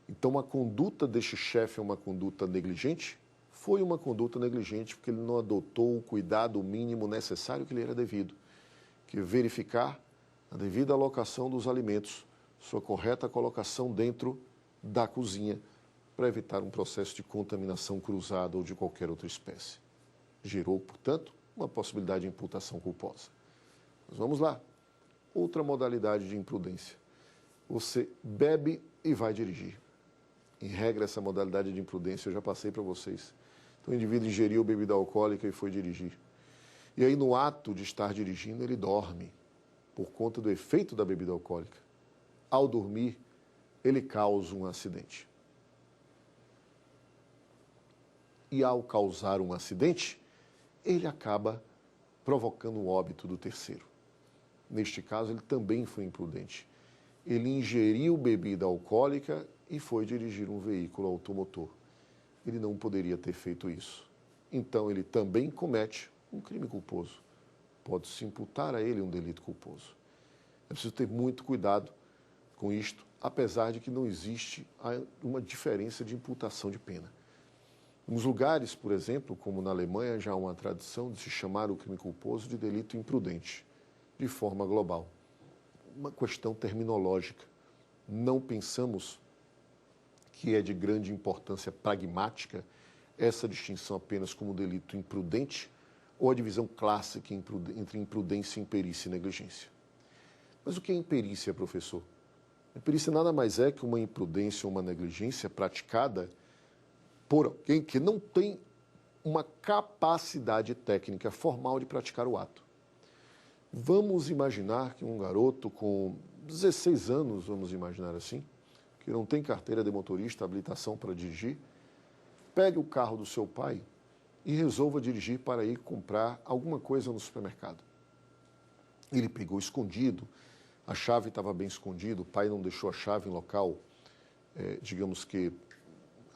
Speaker 2: Então, a conduta deste chefe é uma conduta negligente? Foi uma conduta negligente porque ele não adotou o cuidado mínimo necessário que lhe era devido, que é verificar a devida alocação dos alimentos, sua correta colocação dentro da cozinha, para evitar um processo de contaminação cruzada ou de qualquer outra espécie. Gerou, portanto, uma possibilidade de imputação culposa. Mas vamos lá. Outra modalidade de imprudência. Você bebe e vai dirigir. Em regra, essa modalidade de imprudência eu já passei para vocês. Então o indivíduo ingeriu bebida alcoólica e foi dirigir. E aí no ato de estar dirigindo ele dorme, por conta do efeito da bebida alcoólica. Ao dormir, ele causa um acidente. E ao causar um acidente, ele acaba provocando o óbito do terceiro. Neste caso, ele também foi imprudente. Ele ingeriu bebida alcoólica e foi dirigir um veículo automotor. Ele não poderia ter feito isso. Então, ele também comete um crime culposo. Pode-se imputar a ele um delito culposo. É preciso ter muito cuidado com isto, apesar de que não existe uma diferença de imputação de pena. Nos lugares, por exemplo, como na Alemanha, já há uma tradição de se chamar o crime culposo de delito imprudente, de forma global. Uma questão terminológica. Não pensamos que é de grande importância pragmática essa distinção apenas como delito imprudente ou a divisão clássica entre imprudência, imperícia e negligência. Mas o que é imperícia, professor? Imperícia nada mais é que uma imprudência ou uma negligência praticada por alguém que não tem uma capacidade técnica formal de praticar o ato. Vamos imaginar que um garoto com 16 anos, vamos imaginar assim, que não tem carteira de motorista, habilitação para dirigir, pegue o carro do seu pai e resolva dirigir para ir comprar alguma coisa no supermercado. Ele pegou escondido, a chave estava bem escondida, o pai não deixou a chave em local, digamos que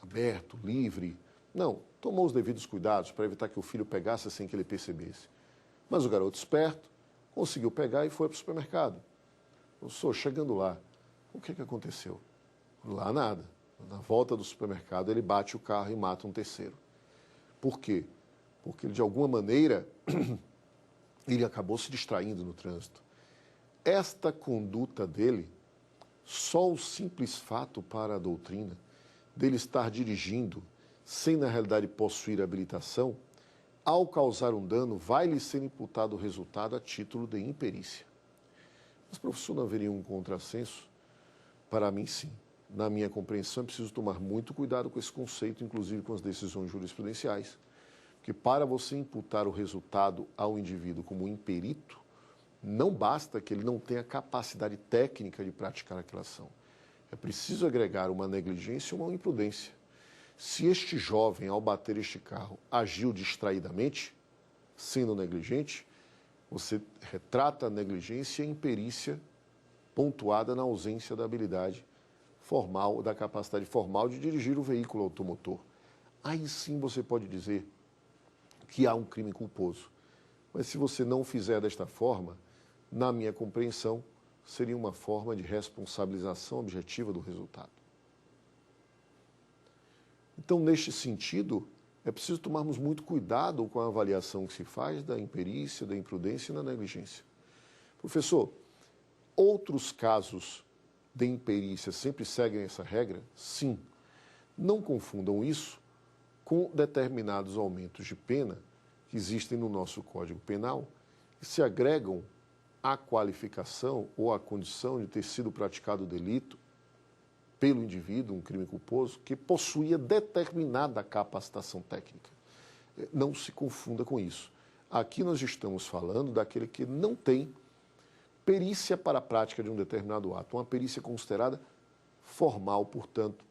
Speaker 2: aberto, livre. Não, tomou os devidos cuidados para evitar que o filho pegasse sem que ele percebesse. Mas o garoto esperto conseguiu pegar e foi para o supermercado. Professor, chegando lá, o que aconteceu? Lá nada. Na volta do supermercado, ele bate o carro e mata um terceiro. Por quê? Porque, de alguma maneira, ele acabou se distraindo no trânsito. Esta conduta dele, só o simples fato para a doutrina dele estar dirigindo sem, na realidade, possuir habilitação, ao causar um dano, vai-lhe ser imputado o resultado a título de imperícia. Mas, professor, não haveria um contrassenso? Para mim, sim. Na minha compreensão, é preciso tomar muito cuidado com esse conceito, inclusive com as decisões jurisprudenciais, que para você imputar o resultado ao indivíduo como imperito, não basta que ele não tenha capacidade técnica de praticar aquela ação. É preciso agregar uma negligência ou uma imprudência. Se este jovem, ao bater este carro, agiu distraidamente, sendo negligente, você retrata a negligência e a imperícia pontuada na ausência da habilidade formal, da capacidade formal de dirigir o veículo automotor. Aí sim você pode dizer que há um crime culposo. Mas se você não fizer desta forma, na minha compreensão, seria uma forma de responsabilização objetiva do resultado. Então, neste sentido, é preciso tomarmos muito cuidado com a avaliação que se faz da imperícia, da imprudência e da negligência. Professor, outros casos de imperícia sempre seguem essa regra? Sim. Não confundam isso com determinados aumentos de pena que existem no nosso Código Penal e se agregam à qualificação ou à condição de ter sido praticado o delito pelo indivíduo, um crime culposo, que possuía determinada capacitação técnica. Não se confunda com isso. Aqui nós estamos falando daquele que não tem perícia para a prática de um determinado ato, uma perícia considerada formal, portanto,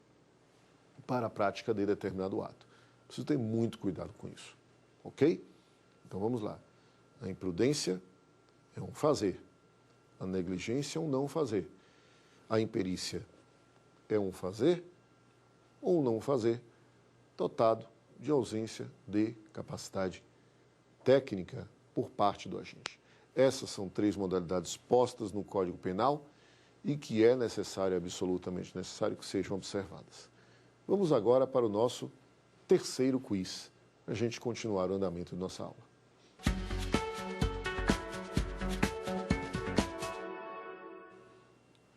Speaker 2: para a prática de determinado ato. Preciso ter muito cuidado com isso, ok? Então vamos lá. A imprudência é um fazer, a negligência é um não fazer, a imperícia é um fazer ou um não fazer, dotado de ausência de capacidade técnica por parte do agente. Essas são 3 modalidades postas no Código Penal e que é necessário, absolutamente necessário, que sejam observadas. Vamos agora para o nosso terceiro quiz, para a gente continuar o andamento de nossa aula.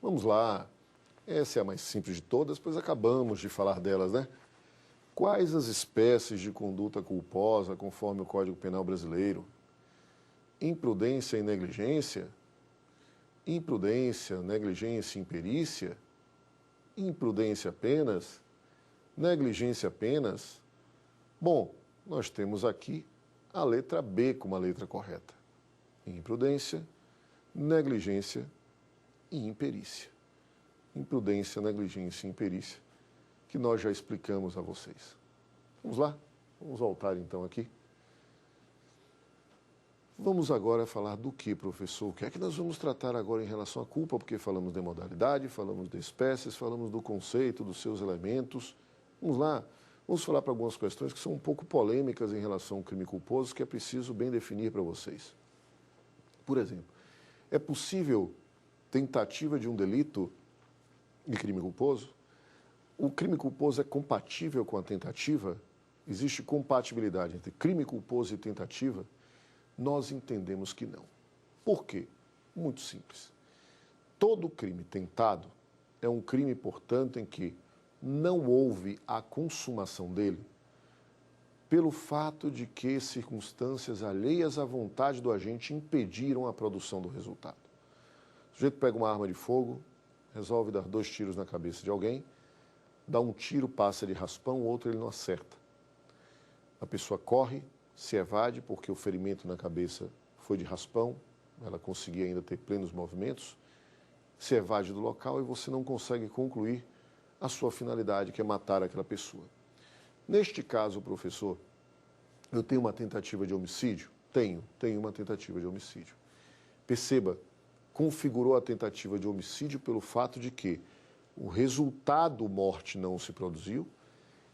Speaker 2: Vamos lá. Essa é a mais simples de todas, pois acabamos de falar delas, né? Quais as espécies de conduta culposa conforme o Código Penal brasileiro? Imprudência e negligência? Imprudência, negligência e imperícia? Imprudência apenas? Negligência apenas? Bom, nós temos aqui a letra B como a letra correta. Imprudência, negligência e imperícia. Imprudência, negligência e imperícia, que nós já explicamos a vocês. Vamos lá? Vamos voltar então aqui. Vamos agora falar do que, professor? O que é que nós vamos tratar agora em relação à culpa? Porque falamos de modalidade, falamos de espécies, falamos do conceito, dos seus elementos. Vamos lá. Vamos falar para algumas questões que são um pouco polêmicas em relação ao crime culposo, que é preciso bem definir para vocês. Por exemplo, é possível tentativa de um delito de crime culposo? O crime culposo é compatível com a tentativa? Existe compatibilidade entre crime culposo e tentativa? Nós entendemos que não. Por quê? Muito simples. Todo crime tentado é um crime, portanto, em que não houve a consumação dele pelo fato de que circunstâncias alheias à vontade do agente impediram a produção do resultado. O sujeito pega uma arma de fogo, resolve dar 2 tiros na cabeça de alguém, dá um tiro, passa de raspão, o outro ele não acerta. A pessoa corre, se evade, porque o ferimento na cabeça foi de raspão, ela conseguia ainda ter plenos movimentos, se evade do local e você não consegue concluir a sua finalidade, que é matar aquela pessoa. Neste caso, professor, eu tenho uma tentativa de homicídio? Tenho uma tentativa de homicídio. Perceba, configurou a tentativa de homicídio pelo fato de que o resultado morte não se produziu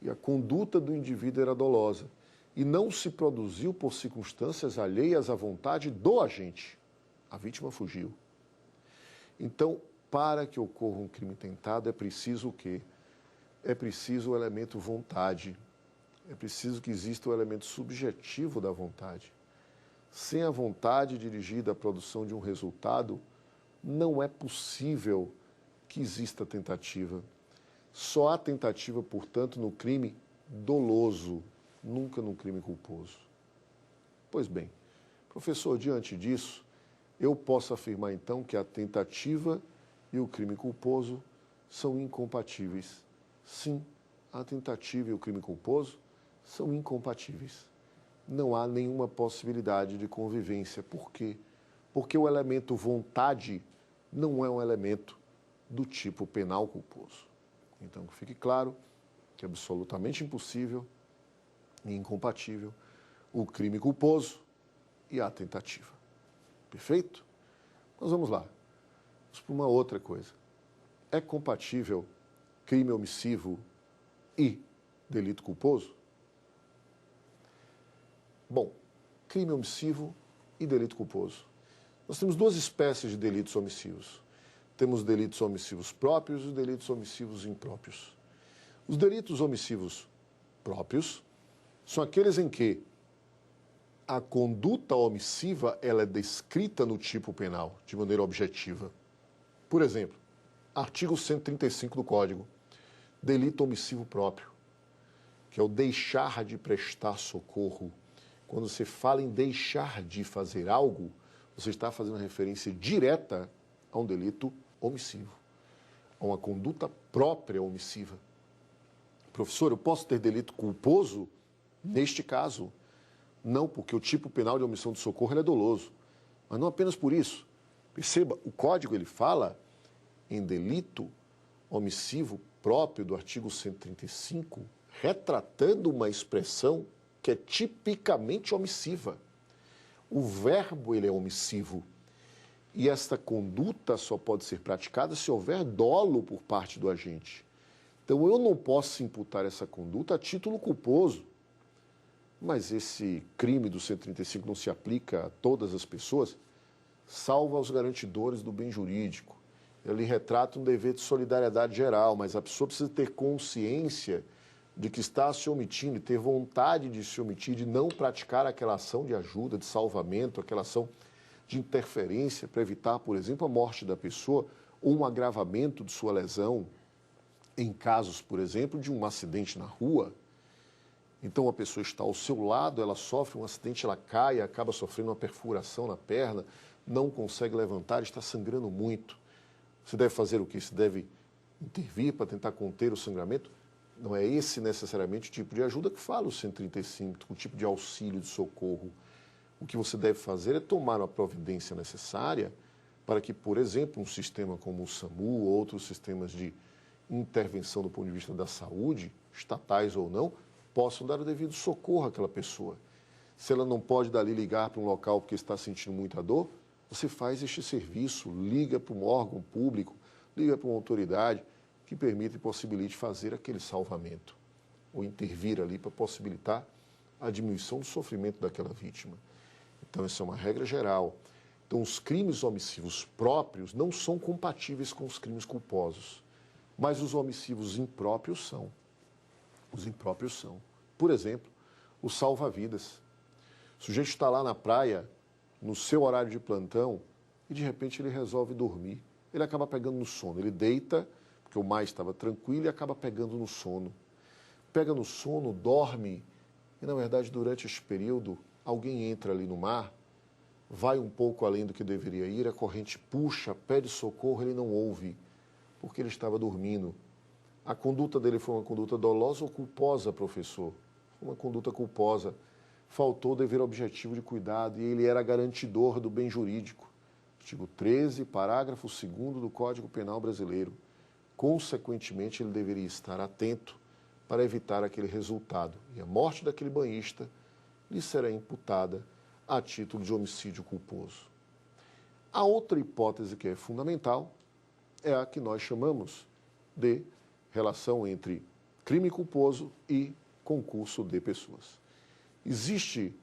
Speaker 2: e a conduta do indivíduo era dolosa. E não se produziu por circunstâncias alheias à vontade do agente. A vítima fugiu. Então, para que ocorra um crime tentado, é preciso o quê? É preciso o elemento vontade. É preciso que exista o elemento subjetivo da vontade. Sem a vontade dirigida à produção de um resultado, não é possível que exista tentativa. Só há tentativa, portanto, no crime doloso, nunca no crime culposo. Pois bem, professor, diante disso, eu posso afirmar então que a tentativa e o crime culposo são incompatíveis. Sim, a tentativa e o crime culposo são incompatíveis. Não há nenhuma possibilidade de convivência. Por quê? Porque o elemento vontade não é um elemento do tipo penal culposo. Então, que fique claro que é absolutamente impossível e incompatível o crime culposo e a tentativa. Perfeito? Mas vamos lá. Vamos para uma outra coisa. É compatível crime omissivo e delito culposo? Bom, crime omissivo e delito culposo. Nós temos 2 espécies de delitos omissivos. Temos delitos omissivos próprios e delitos omissivos impróprios. Os delitos omissivos próprios são aqueles em que a conduta omissiva ela é descrita no tipo penal, de maneira objetiva. Por exemplo, artigo 135 do Código, delito omissivo próprio, que é o deixar de prestar socorro. Quando você fala em deixar de fazer algo, você está fazendo referência direta a um delito omissivo, a uma conduta própria omissiva. Professor, eu posso ter delito culposo? Neste caso, não, porque o tipo penal de omissão de socorro é doloso. Mas não apenas por isso. Perceba, o Código ele fala em delito omissivo próprio do artigo 135, retratando uma expressão que é tipicamente omissiva. O verbo ele é omissivo. E esta conduta só pode ser praticada se houver dolo por parte do agente. Então, eu não posso imputar essa conduta a título culposo. Mas esse crime do 135 não se aplica a todas as pessoas, salvo aos garantidores do bem jurídico. Ele retrata um dever de solidariedade geral, mas a pessoa precisa ter consciência de que está se omitindo e ter vontade de se omitir, de não praticar aquela ação de ajuda, de salvamento, aquela ação de interferência para evitar, por exemplo, a morte da pessoa ou um agravamento de sua lesão, em casos, por exemplo, de um acidente na rua. Então, a pessoa está ao seu lado, ela sofre um acidente, ela cai, acaba sofrendo uma perfuração na perna, não consegue levantar, está sangrando muito. Você deve fazer o quê? Você deve intervir para tentar conter o sangramento? não é esse necessariamente o tipo de ajuda que fala o 135, o tipo de auxílio, de socorro. O que você deve fazer é tomar a providência necessária para que, por exemplo, um sistema como o SAMU ou outros sistemas de intervenção do ponto de vista da saúde, estatais ou não, possam dar o devido socorro àquela pessoa. Se ela não pode dali ligar para um local porque está sentindo muita dor, você faz este serviço, liga para um órgão público, liga para uma autoridade que permita e possibilite fazer aquele salvamento ou intervir ali para possibilitar a diminuição do sofrimento daquela vítima. Então, essa é uma regra geral. Então, os crimes omissivos próprios não são compatíveis com os crimes culposos, mas os omissivos impróprios são. Os impróprios são. Por exemplo, o salva-vidas. O sujeito está lá na praia, no seu horário de plantão, e de repente ele resolve dormir. Ele acaba pegando no sono. Ele deita, porque o mar estava tranquilo, e acaba pegando no sono. Pega no sono, dorme, e na verdade, durante esse período, alguém entra ali no mar, vai um pouco além do que deveria ir, a corrente puxa, pede socorro, ele não ouve, porque ele estava dormindo. A conduta dele foi uma conduta dolosa ou culposa, professor? Foi uma conduta culposa. Faltou o dever objetivo de cuidado e ele era garantidor do bem jurídico. Artigo 13, parágrafo 2º do Código Penal Brasileiro. Consequentemente, ele deveria estar atento para evitar aquele resultado. E a morte daquele banhista lhe será imputada a título de homicídio culposo. A outra hipótese que é fundamental é a que nós chamamos de relação entre crime culposo e concurso de pessoas. Existe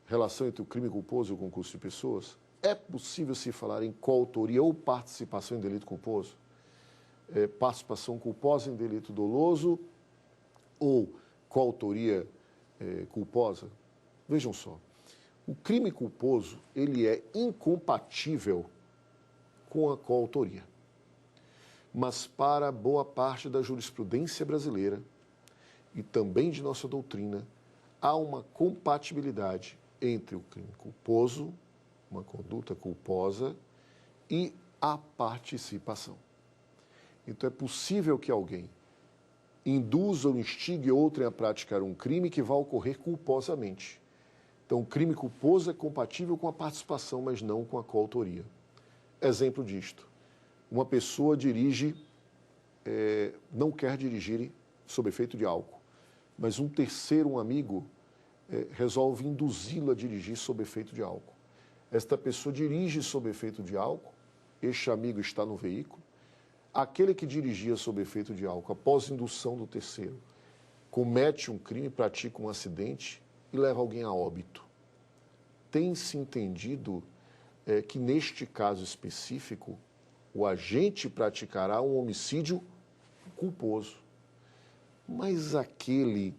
Speaker 2: relação entre o crime culposo e o concurso de pessoas? É possível se falar em coautoria ou participação em delito culposo? Participação culposa em delito doloso ou coautoria culposa? Vejam só, o crime culposo ele é incompatível com a coautoria. Mas para boa parte da jurisprudência brasileira e também de nossa doutrina, há uma compatibilidade entre o crime culposo, uma conduta culposa, e a participação. Então, é possível que alguém induza ou instigue outrem a praticar um crime que vai ocorrer culposamente. Então, o crime culposo é compatível com a participação, mas não com a coautoria. Exemplo disto. Uma pessoa dirige, não quer dirigir sob efeito de álcool, mas um terceiro, um amigo, resolve induzi-lo a dirigir sob efeito de álcool. Esta pessoa dirige sob efeito de álcool, este amigo está no veículo, aquele que dirigia sob efeito de álcool, após indução do terceiro, comete um crime, pratica um acidente e leva alguém a óbito. Tem-se entendido que, neste caso específico, o agente praticará um homicídio culposo. Mas aquele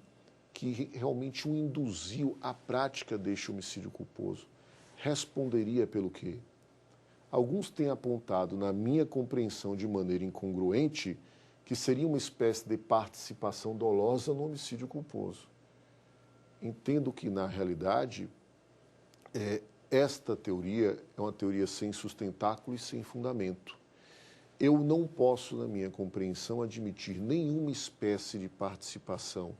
Speaker 2: que realmente o induziu à prática deste homicídio culposo responderia pelo quê? Alguns têm apontado, na minha compreensão de maneira incongruente, que seria uma espécie de participação dolosa no homicídio culposo. Entendo que, na realidade, esta teoria é uma teoria sem sustentáculo e sem fundamento. Eu não posso, na minha compreensão, admitir nenhuma espécie de participação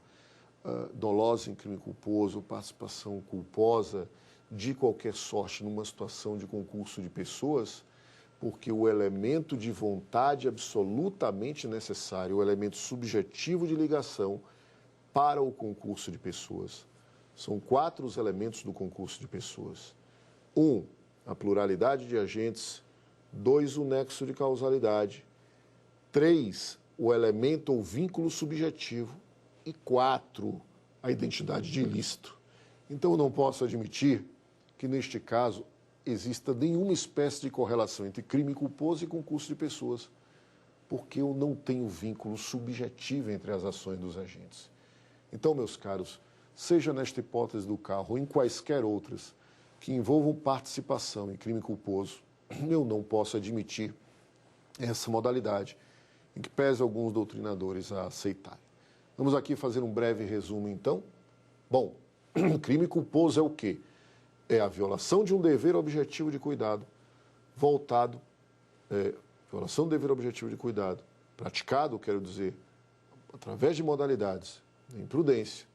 Speaker 2: dolosa em crime culposo, participação culposa de qualquer sorte numa situação de concurso de pessoas, porque o elemento de vontade absolutamente necessário, o elemento subjetivo de ligação para o concurso de pessoas. São 4 os elementos do concurso de pessoas. 1, a pluralidade de agentes. 2, o nexo de causalidade. 3, o elemento ou vínculo subjetivo. E 4, a identidade de ilícito. Então, eu não posso admitir que, neste caso, exista nenhuma espécie de correlação entre crime culposo e concurso de pessoas, porque eu não tenho vínculo subjetivo entre as ações dos agentes. Então, meus caros, seja nesta hipótese do carro ou em quaisquer outras que envolvam participação em crime culposo, eu não posso admitir essa modalidade, em que pese alguns doutrinadores a aceitarem. Vamos aqui fazer um breve resumo, então. Bom, crime culposo é o quê? É a violação de um dever objetivo de cuidado, violação do dever objetivo de cuidado, praticado, quero dizer, através de modalidades de imprudência,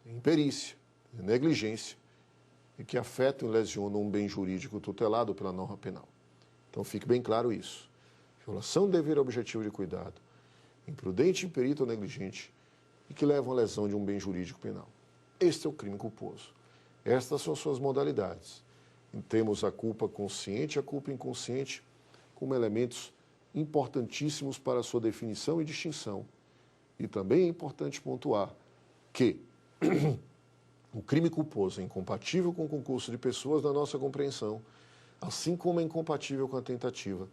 Speaker 2: de imperícia, de negligência, e que afetam e lesionam um bem jurídico tutelado pela norma penal. Então fique bem claro isso. Violação do dever objetivo de cuidado, imprudente, imperito ou negligente, e que levam à lesão de um bem jurídico penal. Este é o crime culposo. Estas são suas modalidades. E temos a culpa consciente e a culpa inconsciente como elementos importantíssimos para a sua definição e distinção. E também é importante pontuar que o crime culposo é incompatível com o concurso de pessoas na nossa compreensão, assim como é incompatível com a tentativa,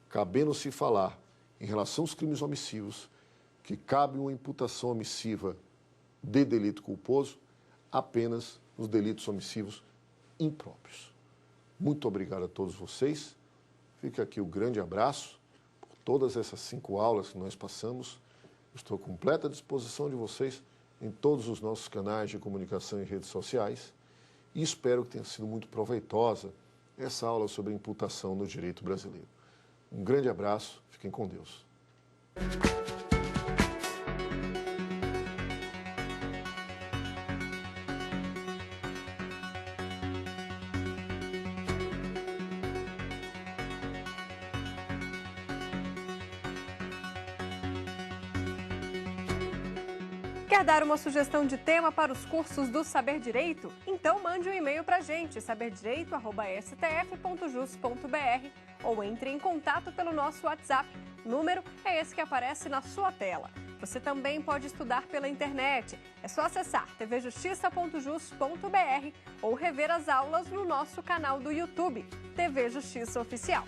Speaker 2: cabendo-se falar, em relação aos crimes omissivos, que cabe uma imputação omissiva de delito culposo apenas nos delitos omissivos impróprios. Muito obrigado a todos vocês. Fica aqui o grande abraço por todas essas 5 aulas que nós passamos. Estou à completa disposição de vocês em todos os nossos canais de comunicação e redes sociais e espero que tenha sido muito proveitosa essa aula sobre imputação no direito brasileiro. Um grande abraço, fiquem com Deus.
Speaker 1: Quer dar uma sugestão de tema para os cursos do Saber Direito? Então mande um e-mail para a gente, saberdireito@stf.jus.br, ou entre em contato pelo nosso WhatsApp. O número é esse que aparece na sua tela. Você também pode estudar pela internet. É só acessar tvjustiça.jus.br ou rever as aulas no nosso canal do YouTube, TV Justiça Oficial.